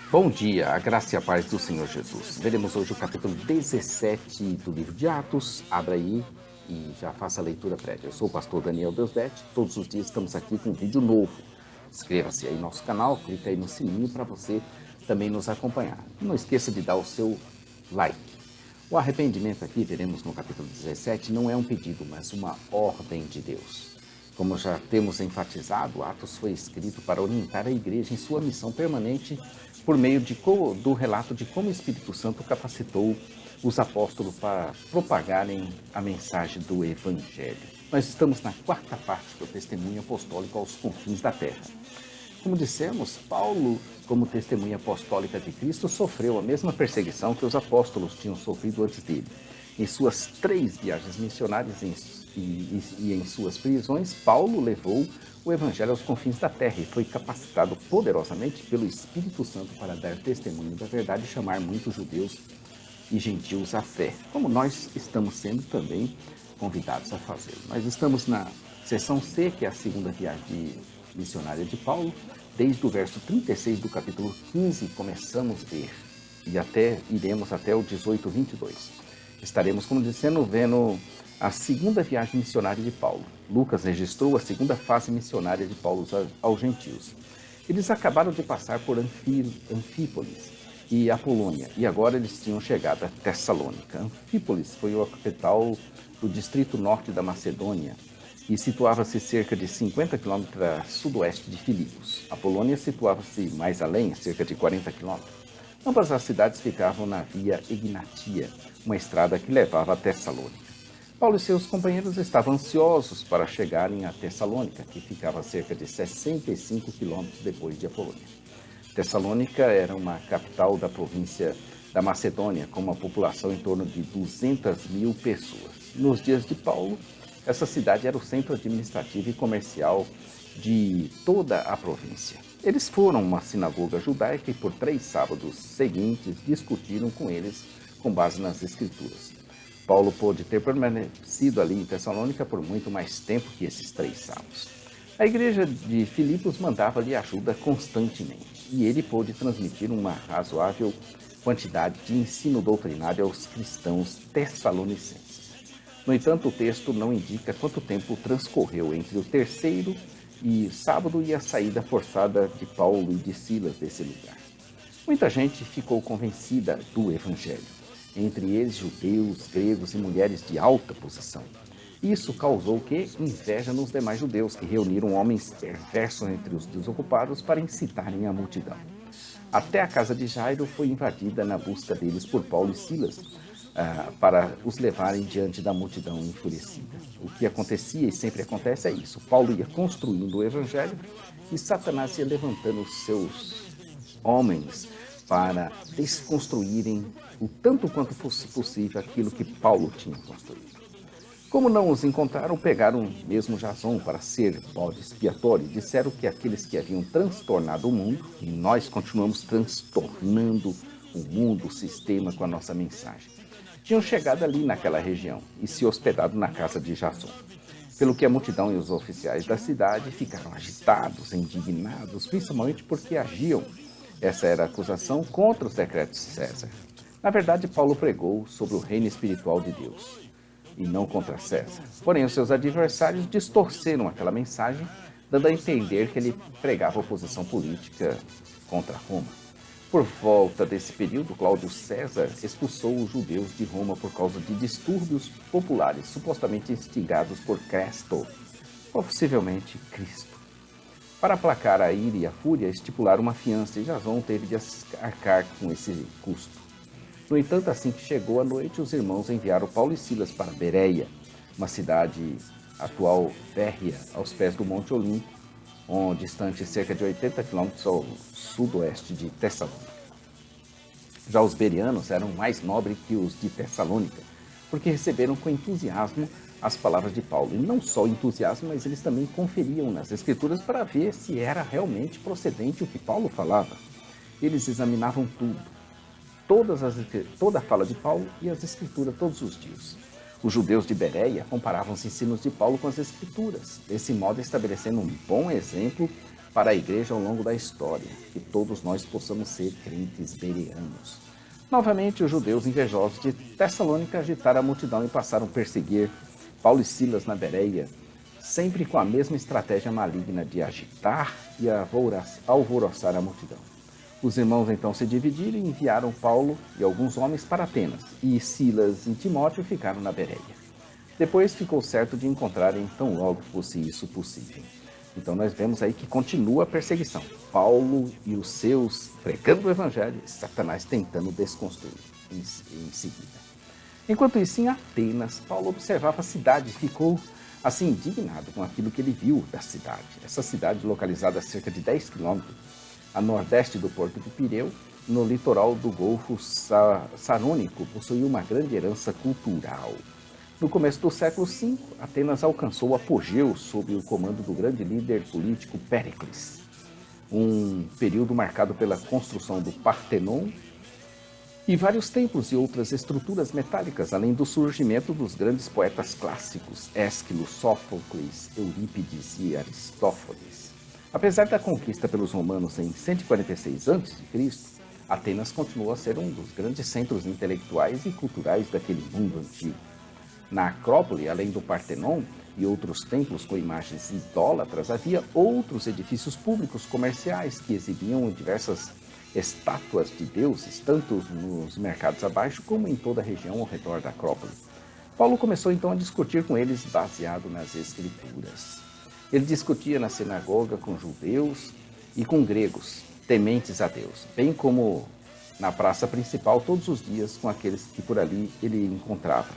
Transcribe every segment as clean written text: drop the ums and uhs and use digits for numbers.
Bom dia, a graça e a paz do Senhor Jesus. Veremos hoje o capítulo 17 do livro de Atos. Abra aí e já faça a leitura prévia. Eu sou o pastor Daniel Deusdete. Todos os dias estamos aqui com um vídeo novo. Inscreva-se aí no nosso canal, clica aí no sininho para você também nos acompanhar. Não esqueça de dar o seu like. O arrependimento aqui, veremos no capítulo 17, não é um pedido, mas uma ordem de Deus. Como já temos enfatizado, Atos foi escrito para orientar a igreja em sua missão permanente por meio do relato de como o Espírito Santo capacitou os apóstolos para propagarem a mensagem do Evangelho. Nós estamos na quarta parte do testemunho apostólico aos confins da terra. Como dissemos, Paulo, como testemunha apostólica de Cristo, sofreu a mesma perseguição que os apóstolos tinham sofrido antes dele. Em suas 3 viagens missionárias e em suas prisões, Paulo levou o Evangelho aos confins da terra e foi capacitado poderosamente pelo Espírito Santo para dar testemunho da verdade e chamar muitos judeus e gentios à fé, como nós estamos sendo também convidados a fazer. Nós estamos na seção C, que é a segunda viagem missionária de Paulo. Desde o verso 36 do capítulo 15 começamos a ver e iremos até o 18, 22. Estaremos, como dizendo, vendo a segunda viagem missionária de Paulo. Lucas registrou a segunda fase missionária de Paulo aos gentios. Eles acabaram de passar por Anfípolis e Apolônia, e agora eles tinham chegado a Tessalônica. Anfípolis foi a capital do distrito norte da Macedônia e situava-se cerca de 50 quilômetros a sudoeste de Filipos. Apolônia situava-se mais além, cerca de 40 quilômetros. Ambas as cidades ficavam na via Egnatia, uma estrada que levava a Tessalônica. Paulo e seus companheiros estavam ansiosos para chegarem a Tessalônica, que ficava a cerca de 65 quilômetros depois de Apolônia. Tessalônica era uma capital da província da Macedônia, com uma população em torno de 200 mil pessoas. Nos dias de Paulo, essa cidade era o centro administrativo e comercial de toda a província. Eles foram a uma sinagoga judaica e por 3 sábados seguintes discutiram com eles com base nas Escrituras. Paulo pôde ter permanecido ali em Tessalônica por muito mais tempo que esses 3 sábados. A igreja de Filipos mandava-lhe ajuda constantemente e ele pôde transmitir uma razoável quantidade de ensino doutrinário aos cristãos tessalonicenses. No entanto, o texto não indica quanto tempo transcorreu entre o terceiro sábado e a saída forçada de Paulo e de Silas desse lugar. Muita gente ficou convencida do Evangelho, entre eles judeus, gregos e mulheres de alta posição. Isso causou inveja nos demais judeus, que reuniram homens perversos entre os desocupados para incitarem a multidão. Até a casa de Jairo foi invadida na busca deles por Paulo e Silas, para os levarem diante da multidão enfurecida. O que acontecia e sempre acontece é isso. Paulo ia construindo o evangelho e Satanás ia levantando os seus homens para desconstruírem o tanto quanto fosse possível aquilo que Paulo tinha construído. Como não os encontraram, pegaram mesmo Jason para ser bode expiatório e disseram que aqueles que haviam transtornado o mundo, e nós continuamos transtornando o mundo, o sistema com a nossa mensagem, tinham chegado ali naquela região e se hospedado na casa de Jason. Pelo que a multidão e os oficiais da cidade ficaram agitados, indignados, principalmente porque agiam, essa era a acusação, contra os decretos de César. Na verdade, Paulo pregou sobre o reino espiritual de Deus e não contra César. Porém, os seus adversários distorceram aquela mensagem, dando a entender que ele pregava oposição política contra Roma. Por volta desse período, Cláudio César expulsou os judeus de Roma por causa de distúrbios populares, supostamente instigados por Cresto, possivelmente Cristo. Para aplacar a ira e a fúria, estipularam uma fiança e Jason teve de arcar com esse custo. No entanto, assim que chegou a noite, os irmãos enviaram Paulo e Silas para Bereia, uma cidade atual férrea aos pés do Monte Olimpo, distante cerca de 80 quilômetros ao sudoeste de Tessalônica. Já os bereanos eram mais nobres que os de Tessalônica, porque receberam com entusiasmo as palavras de Paulo. E não só entusiasmo, mas eles também conferiam nas Escrituras para ver se era realmente procedente o que Paulo falava. Eles examinavam tudo, toda a fala de Paulo e as Escrituras todos os dias. Os judeus de Bereia comparavam os ensinos de Paulo com as Escrituras, desse modo estabelecendo um bom exemplo para a igreja ao longo da história, que todos nós possamos ser crentes bereanos. Novamente, os judeus invejosos de Tessalônica agitaram a multidão e passaram a perseguir Paulo e Silas na Bereia, sempre com a mesma estratégia maligna de agitar e alvoroçar a multidão. Os irmãos então se dividiram e enviaram Paulo e alguns homens para Atenas, e Silas e Timóteo ficaram na Bereia. Depois ficou certo de encontrarem tão logo fosse isso possível. Então nós vemos aí que continua a perseguição. Paulo e os seus pregando o evangelho, Satanás tentando desconstruir em seguida. Enquanto isso, em Atenas, Paulo observava a cidade e ficou assim indignado com aquilo que ele viu da cidade. Essa cidade, localizada a cerca de 10 quilômetros a nordeste do porto de Pireu, no litoral do Golfo Sarônico, possuía uma grande herança cultural. No começo do século V, Atenas alcançou o apogeu sob o comando do grande líder político Péricles. Um período marcado pela construção do Partenon e vários templos e outras estruturas metálicas, além do surgimento dos grandes poetas clássicos, Ésquilo, Sófocles, Eurípides e Aristófanes. Apesar da conquista pelos romanos em 146 a.C., Atenas continuou a ser um dos grandes centros intelectuais e culturais daquele mundo antigo. Na Acrópole, além do Partenon e outros templos com imagens idólatras, havia outros edifícios públicos comerciais que exibiam diversas estátuas de deuses, tanto nos mercados abaixo como em toda a região ao redor da Acrópole. Paulo começou então a discutir com eles baseado nas Escrituras. Ele discutia na sinagoga com judeus e com gregos, tementes a Deus, bem como na praça principal todos os dias com aqueles que por ali ele encontrava.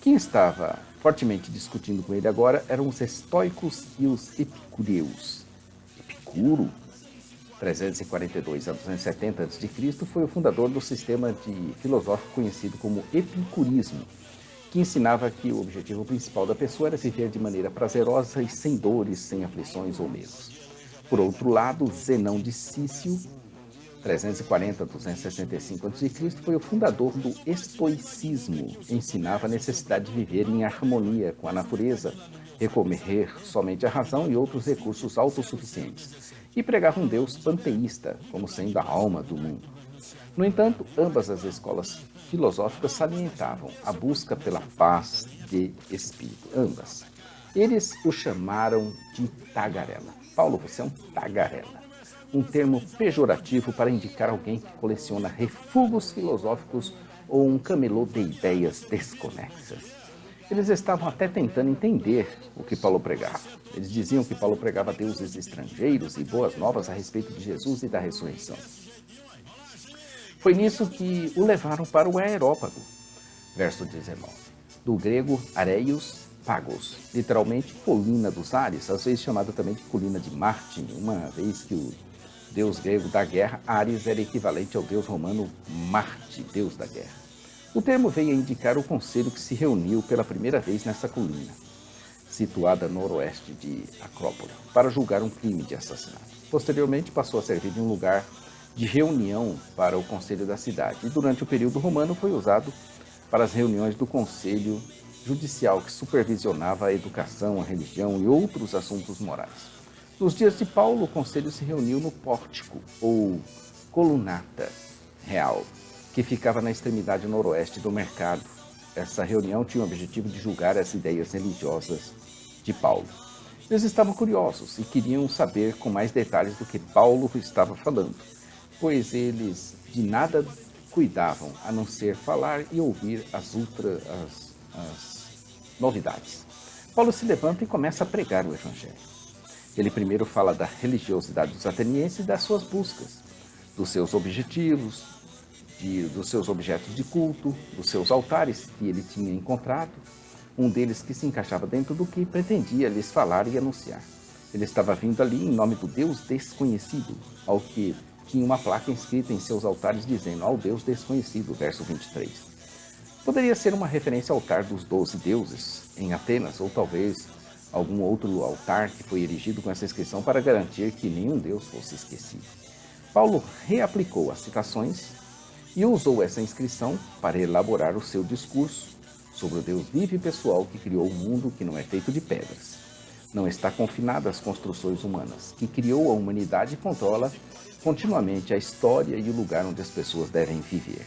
Quem estava fortemente discutindo com ele agora eram os estoicos e os epicureus. Epicuro, 342 a 270 a.C., foi o fundador do sistema filosófico conhecido como epicurismo, que ensinava que o objetivo principal da pessoa era viver de maneira prazerosa e sem dores, sem aflições ou medos. Por outro lado, Zenão de Cício, 340 a 265 a.C., foi o fundador do estoicismo. Ensinava a necessidade de viver em harmonia com a natureza, recorrer somente à razão e outros recursos autossuficientes, e pregava um Deus panteísta, como sendo a alma do mundo. No entanto, ambas as escolas filosóficas salientavam a busca pela paz de espírito, ambas. Eles o chamaram de tagarela. Paulo, você é um tagarela. Um termo pejorativo para indicar alguém que coleciona refugos filosóficos ou um camelô de ideias desconexas. Eles estavam até tentando entender o que Paulo pregava. Eles diziam que Paulo pregava deuses estrangeiros e boas novas a respeito de Jesus e da ressurreição. Foi nisso que o levaram para o Areópago, verso 19, do grego Areios Pagos, literalmente colina dos ares, às vezes chamada também de colina de Marte, uma vez que o deus grego da guerra, Ares, era equivalente ao deus romano Marte, deus da guerra. O termo veio a indicar o conselho que se reuniu pela primeira vez nessa colina, situada a noroeste de Acrópole, para julgar um crime de assassinato. Posteriormente passou a servir de um lugar de reunião para o conselho da cidade, e durante o período romano foi usado para as reuniões do conselho judicial que supervisionava a educação, a religião e outros assuntos morais. Nos dias de Paulo, o conselho se reuniu no pórtico, ou colunata real, que ficava na extremidade noroeste do mercado. Essa reunião tinha o objetivo de julgar as ideias religiosas de Paulo. Eles estavam curiosos e queriam saber com mais detalhes do que Paulo estava falando, pois eles de nada cuidavam a não ser falar e ouvir as novidades. Paulo se levanta e começa a pregar o evangelho. Ele primeiro fala da religiosidade dos atenienses e das suas buscas, dos seus objetivos, dos seus objetos de culto, dos seus altares que ele tinha encontrado, um deles que se encaixava dentro do que pretendia lhes falar e anunciar. Ele estava vindo ali em nome do Deus desconhecido, ao que tinha uma placa inscrita em seus altares dizendo ao Deus desconhecido, verso 23. Poderia ser uma referência ao altar dos 12 deuses em Atenas, ou talvez algum outro altar que foi erigido com essa inscrição para garantir que nenhum deus fosse esquecido. Paulo reaplicou as citações e usou essa inscrição para elaborar o seu discurso sobre o Deus vivo e pessoal que criou um mundo que não é feito de pedras. Não está confinada às construções humanas, que criou a humanidade e controla continuamente a história e o lugar onde as pessoas devem viver.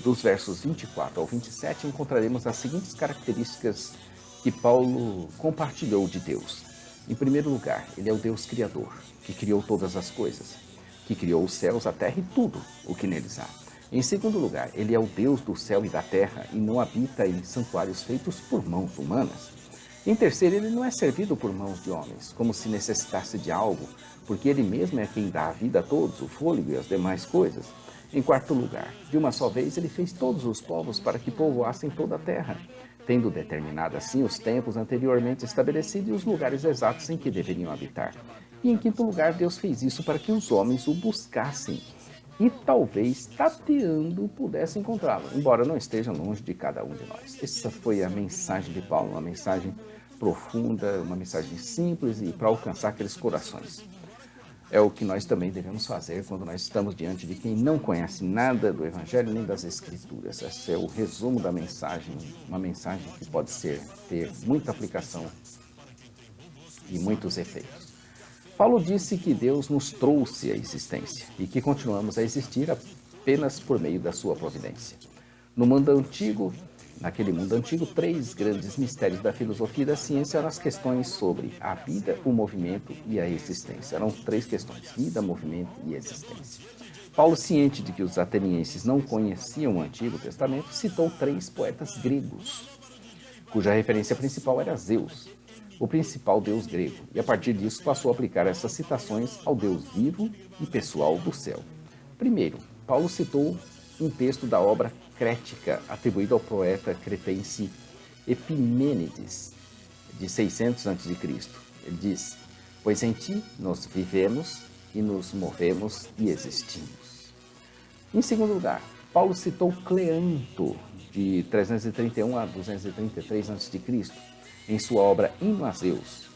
Dos versos 24 ao 27, encontraremos as seguintes características que Paulo compartilhou de Deus. Em primeiro lugar, ele é o Deus Criador, que criou todas as coisas, que criou os céus, a terra e tudo o que neles há. Em segundo lugar, ele é o Deus do céu e da terra e não habita em santuários feitos por mãos humanas. Em terceiro, ele não é servido por mãos de homens, como se necessitasse de algo, porque ele mesmo é quem dá a vida a todos, o fôlego e as demais coisas. Em quarto lugar, de uma só vez ele fez todos os povos para que povoassem toda a terra, tendo determinado assim os tempos anteriormente estabelecidos e os lugares exatos em que deveriam habitar. E em quinto lugar, Deus fez isso para que os homens o buscassem e talvez, tateando, pudessem encontrá-lo, embora não esteja longe de cada um de nós. Essa foi a mensagem de Paulo, uma mensagem profunda, uma mensagem simples e para alcançar aqueles corações. É o que nós também devemos fazer quando nós estamos diante de quem não conhece nada do Evangelho nem das Escrituras. Esse é o resumo da mensagem, uma mensagem que pode ter muita aplicação e muitos efeitos. Paulo disse que Deus nos trouxe à existência e que continuamos a existir apenas por meio da sua providência. Naquele mundo antigo, três grandes mistérios da filosofia e da ciência eram as questões sobre a vida, o movimento e a existência. Eram três questões: vida, movimento e existência. Paulo, ciente de que os atenienses não conheciam o Antigo Testamento, citou três poetas gregos, cuja referência principal era Zeus, o principal deus grego, e a partir disso passou a aplicar essas citações ao Deus vivo e pessoal do céu. Primeiro, Paulo citou um texto da obra Crética, atribuído ao poeta cretense Epimênides, de 600 a.C. Ele diz: pois em ti nós vivemos e nos movemos e existimos. Em segundo lugar, Paulo citou Cleanto, de 331 a 233 a.C., em sua obra Hino a Zeus,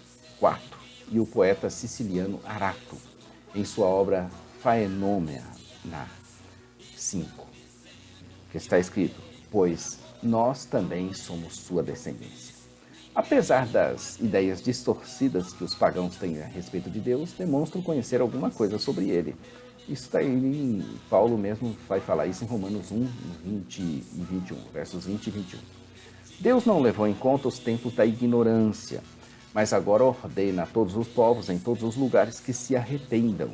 4, e o poeta siciliano Arato, em sua obra Phaenomena, 5, que está escrito: pois nós também somos sua descendência. Apesar das ideias distorcidas que os pagãos têm a respeito de Deus, demonstram conhecer alguma coisa sobre ele. Isso está em Paulo mesmo vai falar isso em Romanos 1, 20 e 21, versos 20 e 21. Deus não levou em conta os tempos da ignorância, mas agora ordena a todos os povos em todos os lugares que se arrependam.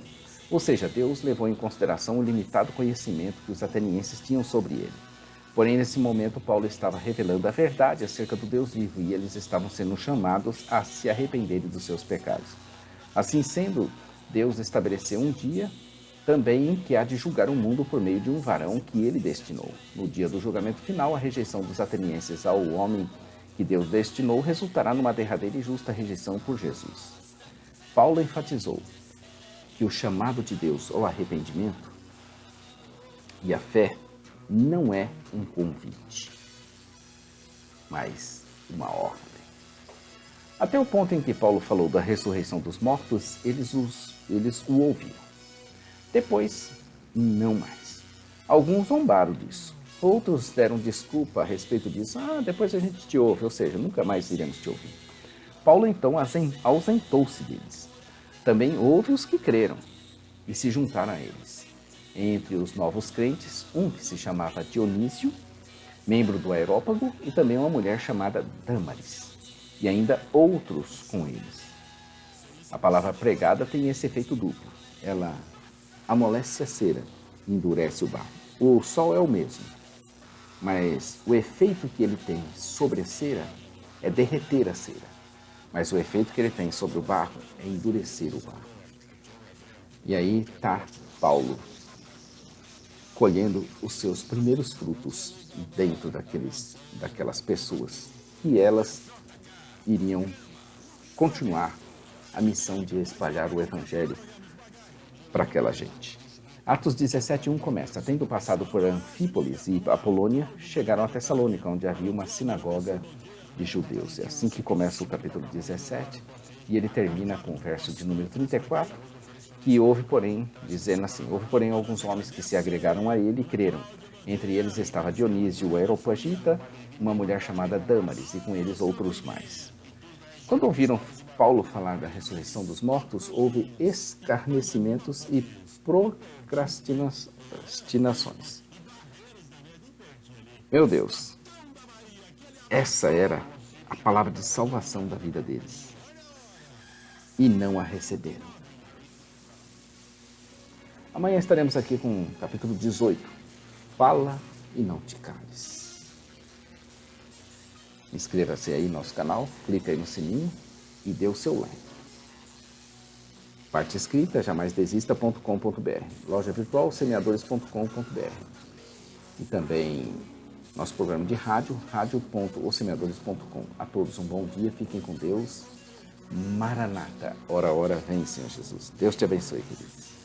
Ou seja, Deus levou em consideração o limitado conhecimento que os atenienses tinham sobre ele. Porém, nesse momento, Paulo estava revelando a verdade acerca do Deus vivo e eles estavam sendo chamados a se arrependerem dos seus pecados. Assim sendo, Deus estabeleceu um dia também em que há de julgar o mundo por meio de um varão que ele destinou. No dia do julgamento final, a rejeição dos atenienses ao homem que Deus destinou resultará numa derradeira e justa rejeição por Jesus. Paulo enfatizou que o chamado de Deus ao arrependimento e a fé não é um convite, mas uma ordem. Até o ponto em que Paulo falou da ressurreição dos mortos, eles o ouviram. Depois, não mais. Alguns zombaram disso. Outros deram desculpa a respeito disso. Depois a gente te ouve, ou seja, nunca mais iremos te ouvir. Paulo então ausentou-se deles. Também houve os que creram e se juntaram a eles. Entre os novos crentes, um que se chamava Dionísio, membro do Areópago, e também uma mulher chamada Dâmaris, e ainda outros com eles. A palavra pregada tem esse efeito duplo. Ela amolece a cera e endurece o barro. O sol é o mesmo, mas o efeito que ele tem sobre a cera é derreter a cera. Mas o efeito que ele tem sobre o barro é endurecer o barro. E aí está Paulo colhendo os seus primeiros frutos dentro daquelas pessoas. E elas iriam continuar a missão de espalhar o Evangelho para aquela gente. Atos 17:1 começa: tendo passado por Anfípolis e Apolônia, chegaram a Tessalônica, onde havia uma sinagoga de judeus. É assim que começa o capítulo 17, e ele termina com o verso de número 34, que houve, porém, dizendo assim: houve, porém, alguns homens que se agregaram a ele e creram. Entre eles estava Dionísio o Areopagita, uma mulher chamada Dâmaris, e com eles outros mais. Quando ouviram Paulo falar da ressurreição dos mortos, houve escarnecimentos e procrastinações. Meu Deus, essa era a palavra de salvação da vida deles. E não a receberam. Amanhã estaremos aqui com o capítulo 18. Fala e não te cales. Inscreva-se aí no nosso canal, clica aí no sininho e dê o seu like. Parte escrita, jamaisdesista.com.br. Loja virtual, semeadores.com.br. E também nosso programa de rádio, radio.ossemeadores.com. A todos um bom dia, fiquem com Deus. Maranata, ora, ora, vem, Senhor Jesus. Deus te abençoe, queridos.